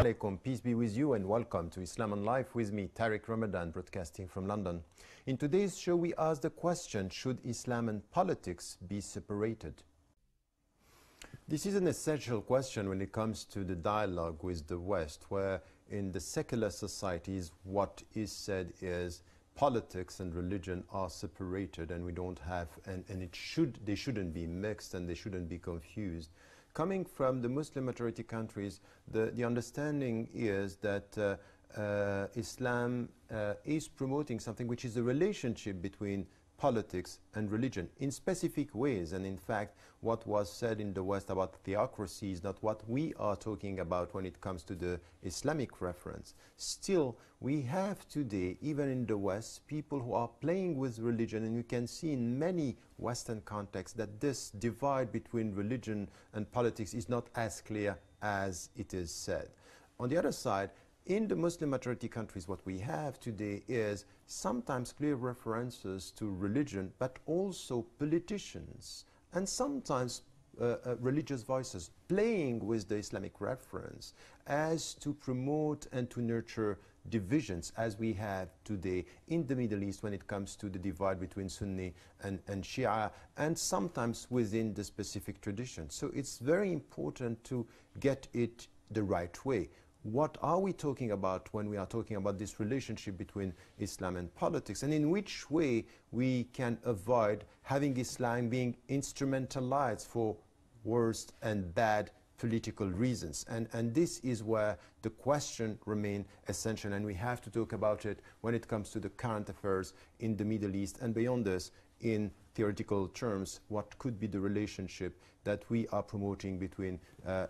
alaikum, peace be with you, and welcome to Islam on Life with me, Tariq Ramadan, broadcasting from London. In today's show, we ask the question, should Islam and politics be separated? This is an essential question when it comes to the dialogue with the West, where in the secular societies, what is said is politics and religion are separated, and we don't have, and they shouldn't be mixed, and they shouldn't be confused. Coming from the Muslim majority countries, the understanding is that Islam is promoting something which is a relationship between politics and religion in specific ways. And in fact, what was said in the West about theocracy is not what we are talking about when it comes to the Islamic reference. Still, we have today, even in the West, people who are playing with religion, and you can see in many Western contexts that this divide between religion and politics is not as clear as it is said. On the other side, in the Muslim majority countries, what we have today is sometimes clear references to religion, but also politicians, and sometimes religious voices playing with the Islamic reference as to promote and to nurture divisions, as we have today in the Middle East when it comes to the divide between Sunni and Shia, and sometimes within the specific tradition. So it's very important to get it the right way. What are we talking about when we are talking about this relationship between Islam and politics, and in which way we can avoid having Islam being instrumentalized for worse and bad political reasons? And this is where the question remains essential, and we have to talk about it when it comes to the current affairs in the Middle East, and beyond this, in theoretical terms, what could be the relationship that we are promoting between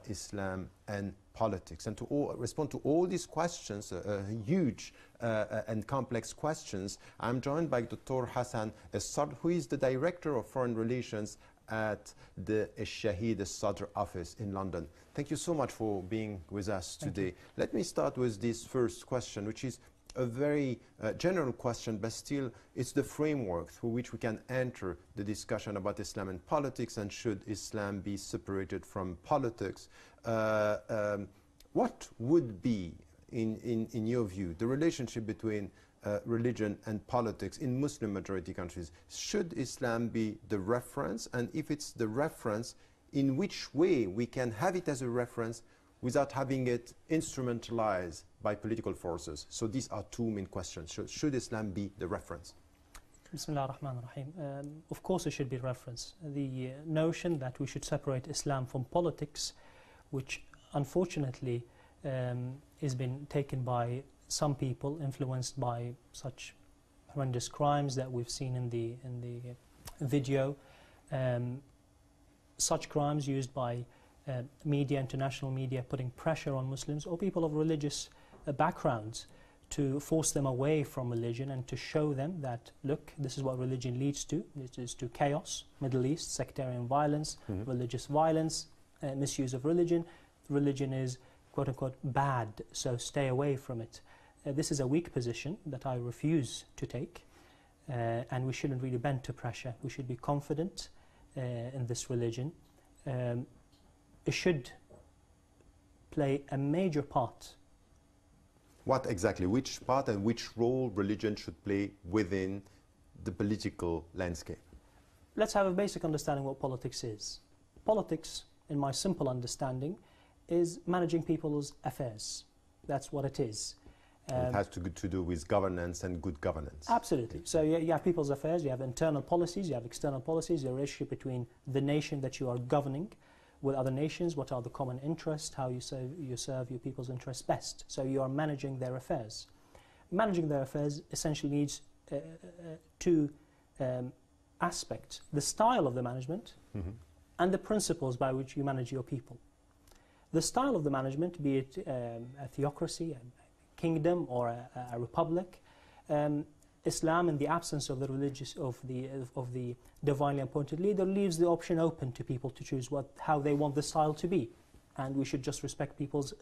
Islam and politics. And to respond to all these questions, huge and complex questions, I'm joined by Dr. Hassan الصدر, who is the Director of Foreign Relations at the Shahid الصدر office in London. Thank you so much for being with us today. Let me start with this first question, which is a very general question, but still it's the framework through which we can enter the discussion about Islam and politics, and should Islam be separated from politics. What would be, in your view, the relationship between religion and politics in Muslim majority countries? Should Islam be the reference? And if it's the reference, in which way we can have it as a reference without having it instrumentalized by political forces? So these are two main questions. Should Islam be the reference? Bismillah ar-Rahman ar-Rahim. Of course it should be a reference. The notion that we should separate Islam from politics, which unfortunately has been taken by some people influenced by such horrendous crimes that we've seen in the video, such crimes used by media, international media, putting pressure on Muslims or people of religious backgrounds to force them away from religion and to show them that, look, this is what religion leads to. It is to chaos, Middle East, sectarian violence, religious violence, misuse of religion. Religion is, quote unquote, bad, so stay away from it. This is a weak position that I refuse to take, and we shouldn't really bend to pressure. We should be confident in this religion. It should play a major part. What exactly? Which part and which role religion should play within the political landscape? Let's have a basic understanding what politics is. Politics, in my simple understanding, is managing people's affairs. That's what it is. It has to do with governance and good governance. Absolutely. So you have people's affairs, you have internal policies, you have external policies, the relationship between the nation that you are governing with other nations, what are the common interests, how you serve your people's interests best. So you are managing their affairs. Managing their affairs essentially needs two aspects: the style of the management and the principles by which you manage your people. The style of the management, be it a theocracy, a kingdom, or a republic, Islam, in the absence of the divinely appointed leader, leaves the option open to people to choose how they want the style to be, and we should just respect people's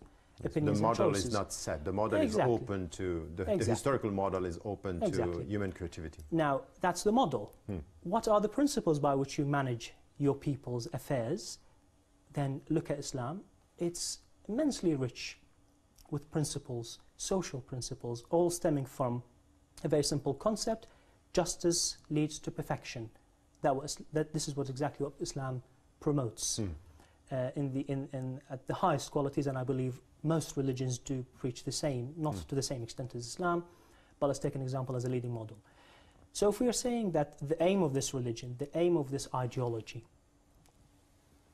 opinions and choices. The model is not set. The model is open to the historical model is open to human creativity. Now that's the model. What are the principles by which you manage your people's affairs? Then look at Islam. It's immensely rich with principles, social principles, all stemming from a very simple concept: justice leads to perfection. This is exactly what Islam promotes at the highest qualities, and I believe most religions do preach the same, not to the same extent as Islam, but let's take an example as a leading model. So if we are saying that the aim of this religion, the aim of this ideology,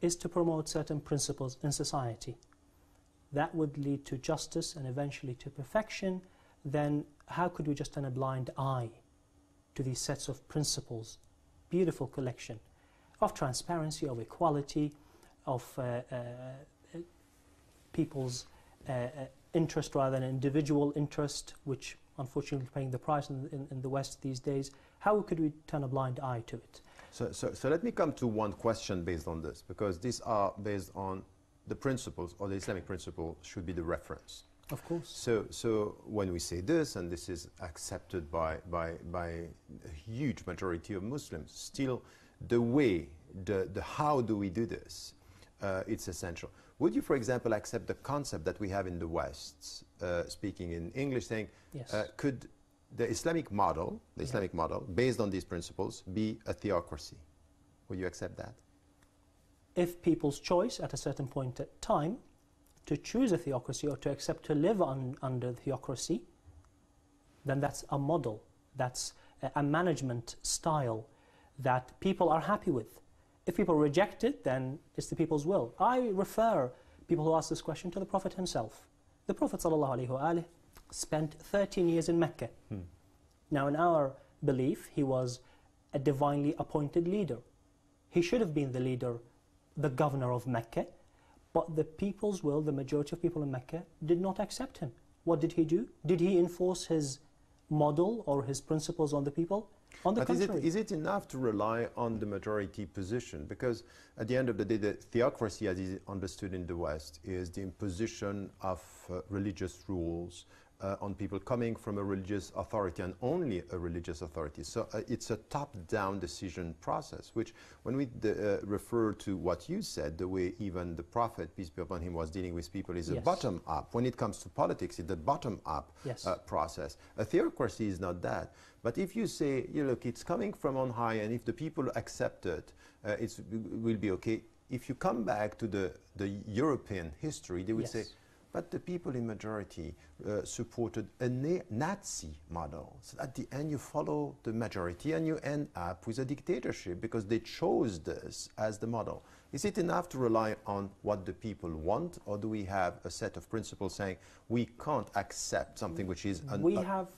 is to promote certain principles in society that would lead to justice and eventually to perfection, then how could we just turn a blind eye to these sets of principles? Beautiful collection of transparency, of equality, of people's interest rather than individual interest, which unfortunately is paying the price in the West these days. How could we turn a blind eye to it? So let me come to one question based on this, because these are based on the principles, or the Islamic principle should be the reference. Of course. So when we say this, and this is accepted by a huge majority of Muslims, still the way, the how do we do this, it's essential. Would you, for example, accept the concept that we have in the West, speaking in English, saying, yes, could the Islamic model, based on these principles, be a theocracy? Would you accept that? If people's choice at a certain point in time to choose a theocracy or to accept to live under theocracy, then that's a model, that's a management style that people are happy with. If people reject it, then it's the people's will. I refer people who ask this question to the Prophet himself. The Prophet ﷺ spent 13 years in Mecca. Now, in our belief, he was a divinely appointed leader. He should have been the leader, the governor of Mecca, but the people's will, the majority of people in Mecca, did not accept him. What did he do? Did he enforce his model or his principles on the people? On the contrary. Is it enough to rely on the majority position? Because at the end of the day, the theocracy, as is understood in the West, is the imposition of religious rules on people coming from a religious authority, and only a religious authority. So it's a top-down decision process, which when we refer to what you said, the way even the Prophet, peace be upon him, was dealing with people, is yes, a bottom-up. When it comes to politics, it's a bottom-up yes, process. A theocracy is not that. But if you say, look, it's coming from on high, and if the people accept it, it will be okay. If you come back to the European history, they would yes, say, but the people in majority supported a Nazi model. So at the end, you follow the majority and you end up with a dictatorship because they chose this as the model. Is it enough to rely on what the people want, or do we have a set of principles saying we can't accept something which is...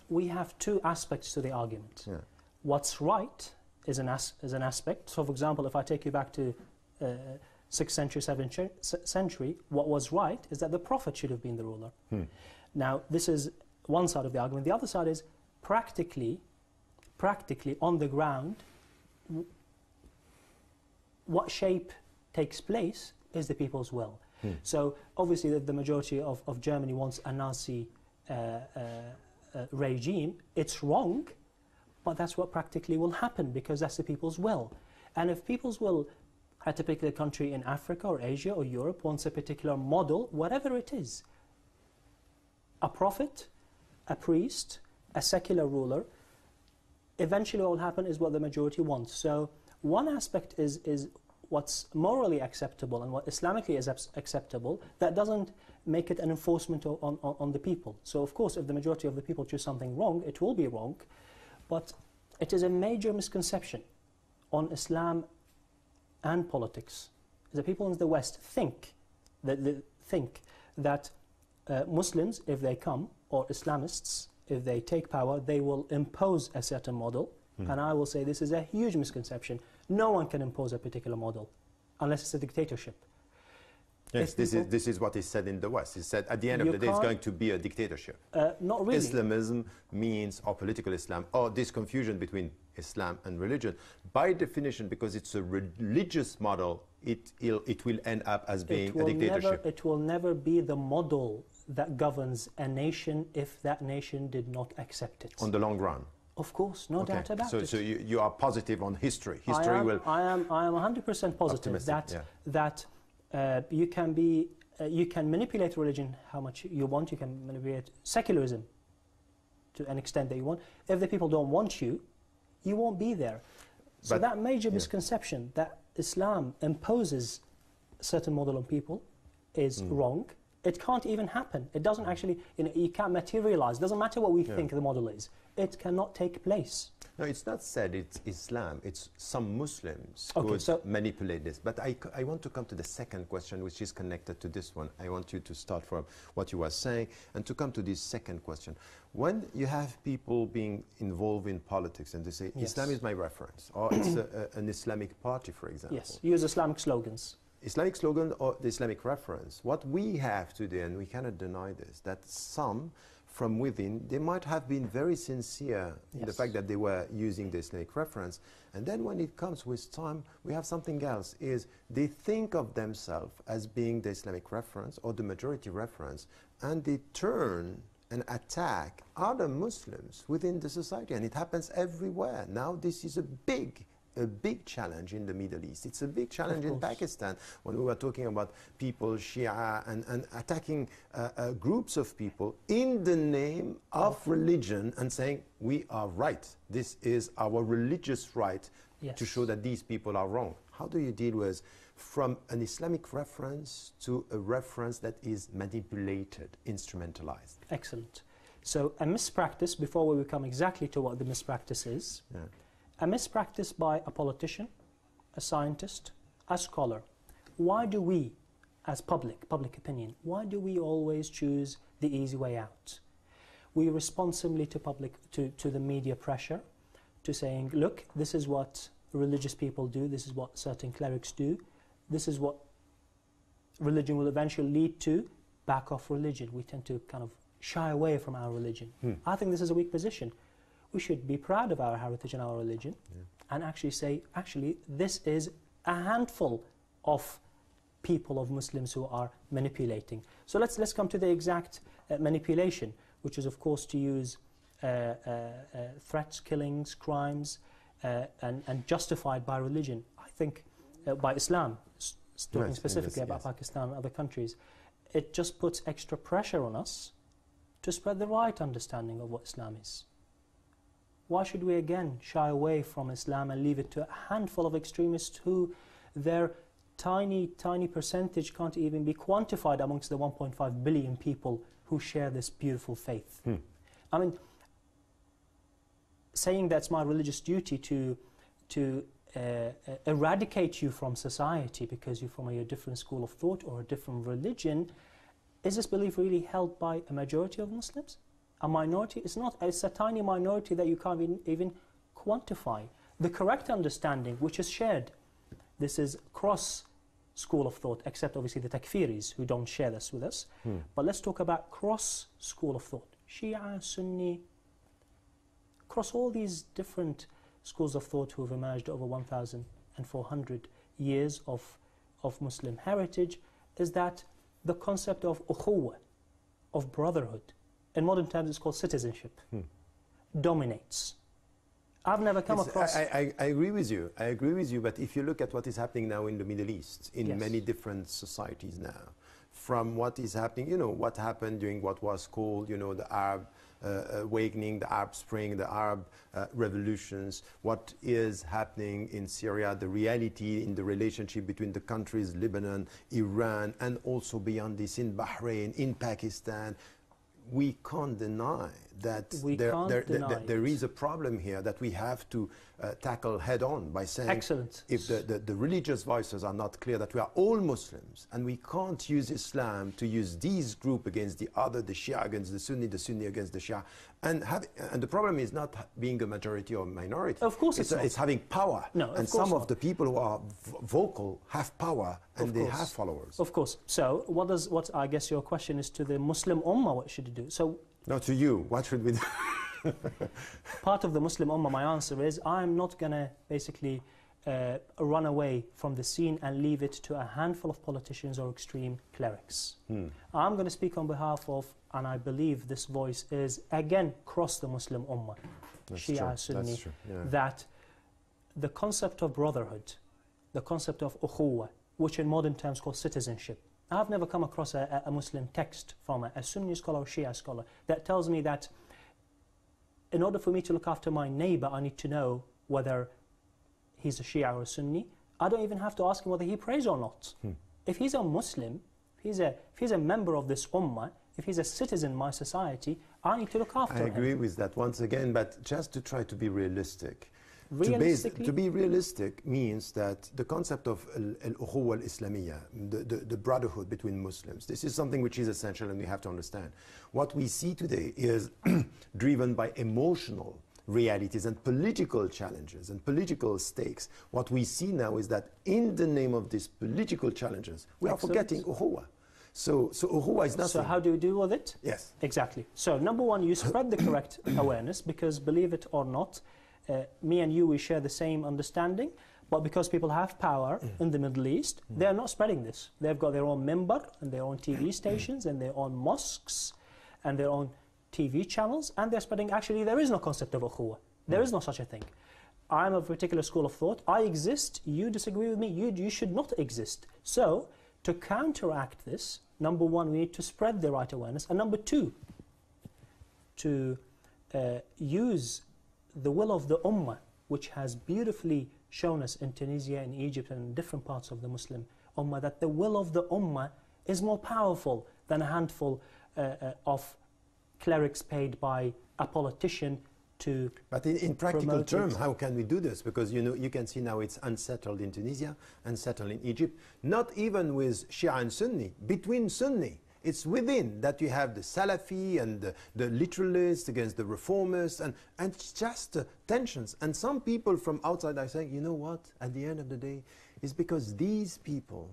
We have two aspects to the argument. Yeah. What's right is an aspect. So, for example, if I take you back to 6th century, 7th century, what was right is that the Prophet should have been the ruler. Now, this is one side of the argument. The other side is practically on the ground, what shape takes place is the people's will. So, obviously, the majority of Germany wants a Nazi regime. It's wrong, but that's what practically will happen because that's the people's will. And if people's will at a particular country in Africa or Asia or Europe wants a particular model, whatever it is, a prophet, a priest, a secular ruler, eventually what will happen is what the majority wants. So one aspect is what's morally acceptable and what Islamically is acceptable. That doesn't make it an enforcement on the people. So of course, if the majority of the people choose something wrong, it will be wrong, but it is a major misconception on Islam and politics. The people in the West think that Muslims, if they come, or Islamists, if they take power, they will impose a certain model. And I will say this is a huge misconception. No one can impose a particular model unless it's a dictatorship. Yes, this is what is said in the West. It's said at the end of the day it's going to be a dictatorship. Not really. Islamism means, or political Islam, or this confusion between Islam and religion. By definition, because it's a religious model, it will end up as being a dictatorship. It will never be the model that governs a nation if that nation did not accept it. On the long run. Of course, no doubt about it. So you are positive on history. I am 100% positive that you can be you can manipulate religion how much you want. You can manipulate secularism to an extent that you want. If the people don't want you, you won't be there. So But, that major misconception that Islam imposes a certain model on people is wrong. It can't even happen. It doesn't actually, you can't materialize. It doesn't matter what we think the model is. It cannot take place. No, it's not said it's Islam. It's some Muslims Okay, could so manipulate this. But I want to come to the second question, which is connected to this one. I want you to start from what you were saying and to come to this second question. When you have people being involved in politics and they say, Islam is my reference, or it's an Islamic party, for example. Yes, use Islamic slogans. Islamic slogan or the Islamic reference. What we have today, and we cannot deny this, that some from within, they might have been very sincere in the fact that they were using the Islamic reference. And then when it comes with time, we have something else, is they think of themselves as being the Islamic reference or the majority reference, and they turn and attack other Muslims within the society. And it happens everywhere. Now this is a big challenge in the Middle East. It's a big challenge in Pakistan when we were talking about people, Shia, and attacking groups of people in the name of religion and saying, we are right. This is our religious right to show that these people are wrong. How do you deal with from an Islamic reference to a reference that is manipulated, instrumentalized? Excellent. So a mispractice, before we come exactly to what the mispractice is, a mispractice by a politician, a scientist, a scholar. Why do we, as public opinion, why do we always choose the easy way out? We respond similarly to the media pressure, to saying, look, this is what religious people do, this is what certain clerics do, this is what religion will eventually lead to. Back off religion. We tend to kind of shy away from our religion. I think this is a weak position. We should be proud of our heritage and our religion and actually say, actually, this is a handful of people, of Muslims who are manipulating. So let's come to the exact manipulation, which is, of course, to use threats, killings, crimes, and justified by religion. I think by Islam, talking specifically about Pakistan and other countries, it just puts extra pressure on us to spread the right understanding of what Islam is. Why should we again shy away from Islam and leave it to a handful of extremists who their tiny percentage can't even be quantified amongst the 1.5 billion people who share this beautiful faith? I mean, saying that's my religious duty to eradicate you from society because you're from a different school of thought or a different religion, is this belief really held by a majority of Muslims? A minority? It's not. It's a tiny minority that you can't even quantify. The correct understanding, which is shared, this is cross school of thought, except obviously the takfiris who don't share this with us. But let's talk about cross school of thought. Shia, Sunni, across all these different schools of thought who have emerged over 1,400 years of Muslim heritage, is that the concept of ukhuwa, of brotherhood, in modern terms it's called citizenship, dominates. I've never come across... I agree with you. I agree with you, but if you look at what is happening now in the Middle East, in many different societies now, from what is happening, what happened during what was called, the Arab awakening, the Arab Spring, the Arab revolutions, what is happening in Syria, the reality in the relationship between the countries, Lebanon, Iran, and also beyond this in Bahrain, in Pakistan. We can't deny that there is a problem here that we have to tackle head on by saying, if the religious voices are not clear, that we are all Muslims and we can't use Islam to use these group against the other, the Shia against the Sunni against the Shia. And the problem is not being a majority or minority. Of course it's having power. No, and some of the people who are vocal have power and they have followers. Of course. So what I guess your question is to the Muslim Ummah, what should it do? So no, to you, what should we do? Part of the Muslim Ummah, my answer is, I'm not going to basically run away from the scene and leave it to a handful of politicians or extreme clerics. I'm going to speak on behalf of, and I believe this voice is, again, across the Muslim Ummah, Shia, Sunni, that the concept of brotherhood, the concept of ukhuwa, which in modern terms called citizenship, I've never come across a Muslim text from a Sunni scholar or Shia scholar that tells me that in order for me to look after my neighbor, I need to know whether he's a Shia or a Sunni. I don't even have to ask him whether he prays or not. If he's a Muslim, if he's a member of this Ummah, if he's a citizen in my society, I need to look after him. I agree with that once again, but just to try to be realistic. Realistically, To be realistic means that the concept of al-ukhuwa al-Islamiyya, the brotherhood between Muslims, this is something which is essential and we have to understand. What we see today is driven by emotional realities and political challenges and political stakes. What we see now is that in the name of these political challenges, we are forgetting ukhuwa. So ukhuwa is nothing. So how do you deal with it? Yes. Exactly. So number one, you spread the correct awareness, because believe it or not, me and you, we share the same understanding, but because people have power in the Middle East, they're not spreading this. They've got their own minbar and their own TV stations and their own mosques and their own TV channels, and they're spreading, actually, there is no concept of ukhuwa. There is no such a thing. I'm of a particular school of thought. I exist. You disagree with me. You should not exist. So, to counteract this, number one, we need to spread the right awareness. And number two, to use the will of the Ummah, which has beautifully shown us in Tunisia, in Egypt, and in different parts of the Muslim Ummah, that the will of the Ummah is more powerful than a handful of clerics paid by a politician to But in practical terms, how can we do this? Because you can see now it's unsettled in Tunisia, unsettled in Egypt, not even with Shia and Sunni, between Sunni. It's within that you have the Salafi and the literalists against the reformists, and it's just tensions. And some people from outside are saying, you know what, at the end of the day, it's because these people,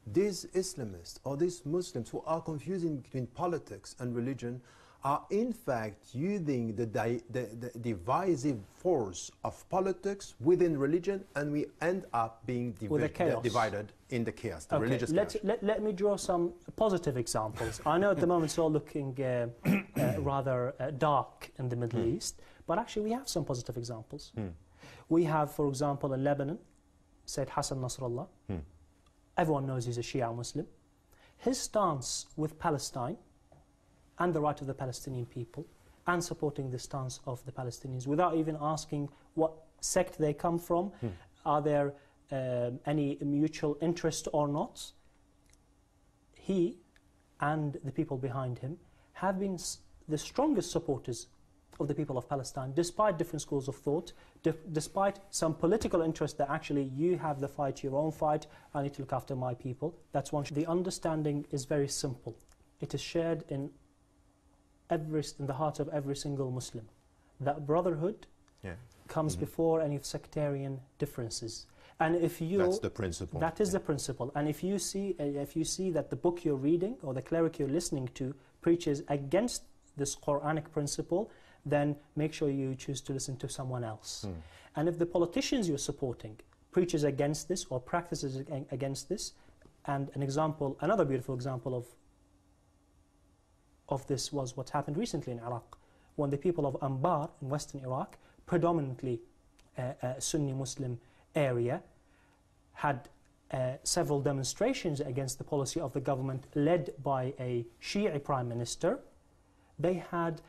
these Islamists or these Muslims who are confusing between politics and religion, are in fact using the divisive force of politics within religion, and we end up being divided in the chaos, the religious chaos. Let me draw some positive examples. I know at the moment it's all looking rather dark in the Middle East, but actually we have some positive examples. We have, for example, in Lebanon, Sayyid Hassan Nasrallah. Everyone knows he's a Shia Muslim. His stance with Palestine and the right of the Palestinian people, and supporting the stance of the Palestinians without even asking what sect they come from, are there any mutual interest or not. He and the people behind him have been the strongest supporters of the people of Palestine, despite different schools of thought, despite some political interest that actually you have the fight, your own fight, I need to look after my people. That's one. The understanding is very simple. It is shared in the heart of every single Muslim. That brotherhood comes before any sectarian differences. And if you that's the principle. That is the principle. And if you see that the book you're reading or the cleric you're listening to preaches against this Quranic principle, then make sure you choose to listen to someone else. And if the politicians you're supporting preaches against this or practices against this, and another beautiful example of this was what happened recently in Iraq, when the people of Anbar in western Iraq, predominantly a Sunni Muslim area, had several demonstrations against the policy of the government led by a Shi'i prime minister. They had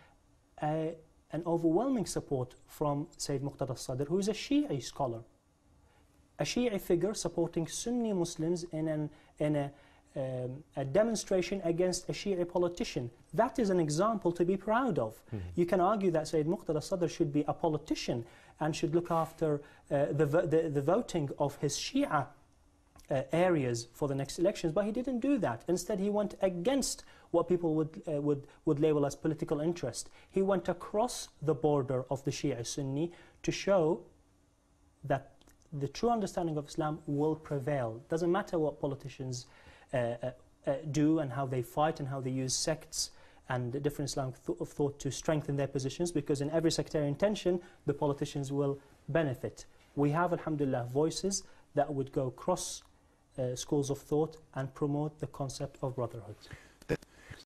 an overwhelming support from Sayyid Muqtadى الصدر, who is a Shi'i scholar, a Shi'i figure supporting Sunni Muslims in a demonstration against a Shi'i politician. That is an example to be proud of. You can argue that Sayyid Muqtadى الصدر should be a politician and should look after the voting of his Shia areas for the next elections, but he didn't do that. Instead, he went against what people would label as political interest. He went across the border of the Shia Sunni to show that the true understanding of Islam will prevail. Doesn't matter what politicians do and how they fight and how they use sects and different Islamic thought to strengthen their positions, because in every sectarian tension, the politicians will benefit. We have, alhamdulillah, voices that would go across schools of thought and promote the concept of brotherhood.